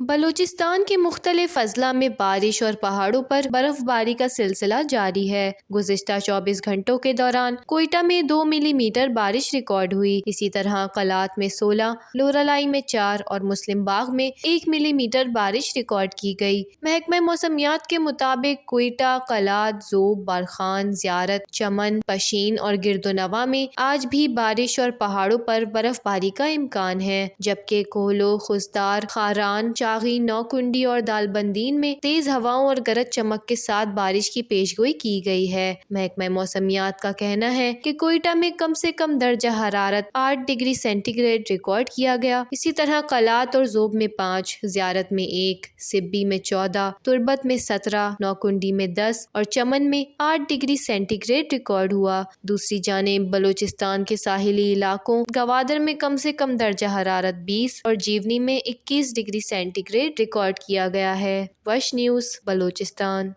بلوچستان کے مختلف اضلاع میں بارش اور پہاڑوں پر برف باری کا سلسلہ جاری ہے۔ گزشتہ 24 گھنٹوں کے دوران کوئٹہ میں 2 ملی میٹر بارش ریکارڈ ہوئی۔ اسی طرح قلات میں 16، لورالائی میں 4 اور مسلم باغ میں 1 ملی میٹر بارش ریکارڈ کی گئی۔ محکمہ موسمیات کے مطابق کوئٹہ، قلات، ذوب، بارخان، زیارت، چمن، پشین اور گردونواں میں آج بھی بارش اور پہاڑوں پر برف باری کا امکان ہے، جبکہ کوہلو، خضدار، خاران، چاغی، نوکنڈی اور دالبندین میں تیز ہواؤں اور گرج چمک کے ساتھ بارش کی پیشگوئی کی گئی ہے۔ محکمہ موسمیات کا کہنا ہے کہ کوئٹہ میں کم سے کم درجہ حرارت 8 ڈگری سینٹی گریڈ ریکارڈ کیا گیا۔ اسی طرح قلات اور ذوب میں 5، زیارت میں 1، سبی میں 14، تربت میں 17، نوکنڈی میں 10 اور چمن میں 8 ڈگری سینٹی گریڈ ریکارڈ ہوا۔ دوسری جانب بلوچستان کے ساحلی علاقوں گوادر میں کم سے کم درجہ حرارت 20 اور جیونی میں 21 ڈگری سینٹی گریڈ ریکارڈ کیا گیا ہے۔ وش نیوز، بلوچستان۔